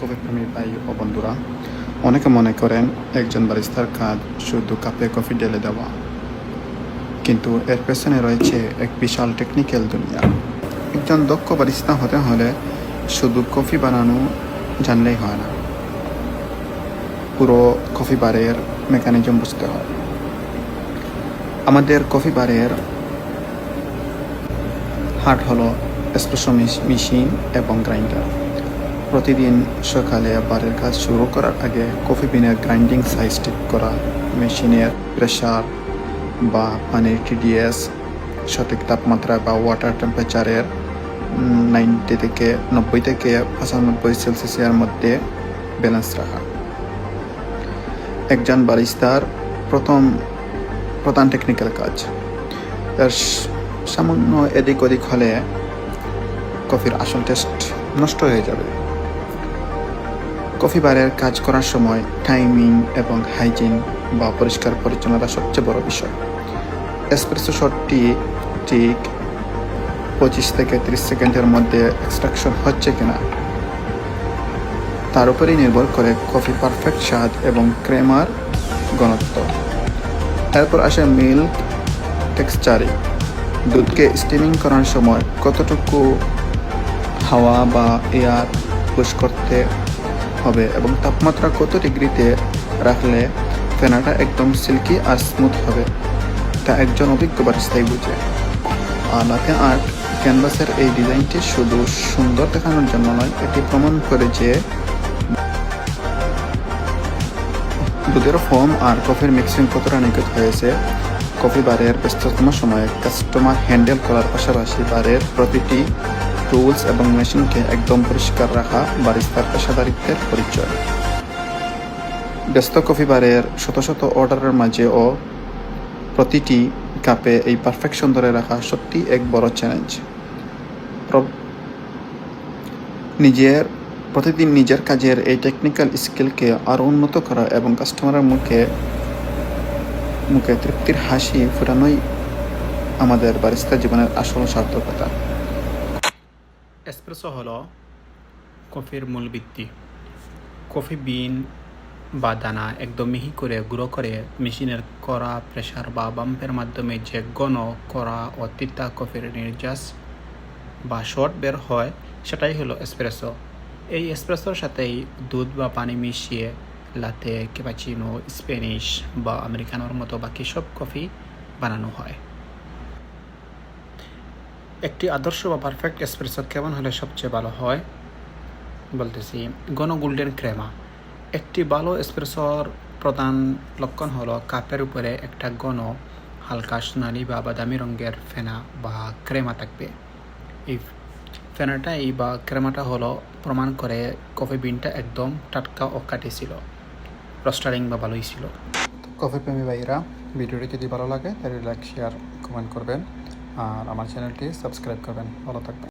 Coffee প্রেমী ভাই ও বন্ধুরা, অনেকে মনে করেন একজন বারিস্তার কাজ শুধু কাপে কফি ঢেলে দেওয়া, কিন্তু এর পেছনে রয়েছে এক বিশাল টেকনিক্যাল দুনিয়া। একজন দক্ষ বারিস্তা হতে হলে শুধু কফি বানানো জানলেই হয় না, পুরো কফি বারের মেকানিজম বুঝতে হয়। আমাদের কফি বারের হার্ট হলো এসপ্রেসো মেশিন এবং গ্রাইন্ডার। প্রতিদিন সকালে বারের কাজ শুরু করার আগে কফি বিনের গ্রাইন্ডিং সাইজ ঠিক করা, মেশিনের প্রেশার বা পানির টিডিএস সঠিক তাপমাত্রা বা ওয়াটার টেম্পারেচারের 90 থেকে 95 সেলসিয়াসের মধ্যে ব্যালেন্স রাখা একজন বারিস্তার প্রধান টেকনিক্যাল কাজ। এর সামান্য এদিক ওদিক হলে কফির আসল টেস্ট নষ্ট হয়ে যাবে। কফি বারের কাজ করার সময় টাইমিং এবং হাইজিন বা পরিষ্কার পরিচ্ছন্নতা সবচেয়ে বড় বিষয়। এসপ্রেসো শটটি ঠিক 25 থেকে 30 সেকেন্ডের মধ্যে এক্সট্রাকশন হচ্ছে কিনা তার উপরেই নির্ভর করে কফি পারফেক্ট স্বাদ এবং ক্রেমার ঘনত্ব। এরপর আসে মিল্ক টেক্সচারিং। দুধকে স্টিমিং করার সময় কতটুকু হাওয়া বা এয়ার পুশ করতে হবে এবং তাপমাত্রা কত ডিগ্রিতে রাখলে ফেনাটা একদম সিল্কি আর স্মুথ হবে, তা একজন অভিজ্ঞ বারিস্তাই বুঝে। লাতে আর্ট ক্যানভাসের এই ডিজাইনটি শুধু সুন্দর দেখানোর জন্য নয়, এটি প্রমাণ করে যে দুধের ফোম আর কফির মিক্সিং কতটা নিখুঁত হয়েছে। কফি বারের ব্যস্ততম সময়ে কাস্টমার হ্যান্ডেল করার পাশাপাশি বারের প্রতিটি টুলস এবং মেশিনকে একদম পরিষ্কার রাখা বারিস্তার পেশাদারিত্বের পরিচয়। ব্যস্ত কফি বারের শত শত অর্ডারের মাঝেও প্রতিটি কাপে এই পারফেকশন ধরে রাখা সত্যি এক বড় চ্যালেঞ্জ। প্রতিদিন নিজের কাজের এই টেকনিক্যাল স্কিলকে আরও উন্নত করা এবং কাস্টমারের মুখে তৃপ্তির হাসি ফোটানোই আমাদের বারিস্তা জীবনের আসল সার্থকতা। এসপ্রেসো হলো কফির মূল ভিত্তি। কফি বিন বা দানা একদম মিহি করে গুঁড়ো করে মেশিনের কড়া প্রেসার বা বাম্পের মাধ্যমে যে ঘন কড়া ও তিতা কফির নির্যাস বা শট বের হয়, সেটাই হলো এসপ্রেসো। এই এসপ্রেসোর সাথেই দুধ বা পানি মিশিয়ে লাতে, ক্যাপাচিনো, স্প্যানিশ বা আমেরিকানোর মতো বাকি সব কফি বানানো হয়। একটি আদর্শ বা পারফেক্ট এসপ্রেসো কেমন হলে সবচেয়ে ভালো হয় বলতেছি, ঘন গোল্ডেন ক্রেমা। একটি ভালো এসপ্রেসোর প্রধান লক্ষণ হলো কাপের উপরে একটা ঘন হালকা সোনালি বা বাদামি রঙের ফেনা বা ক্রেমা থাকবে। এই ফেনাটাই বা ক্রেমাটা হলো প্রমাণ করে কফি বিনটা একদম টাটকা ও কাটি ছিল, রোস্টারিং বা ভালোই ছিল। কফি প্রেমী ভাইরা, ভিডিওটি যদি ভালো লাগে তাহলে লাইক, শেয়ার, কমেন্ট করবেন আর আমার চ্যানেলটি সাবস্ক্রাইব করবেন। ভালো থাকবেন।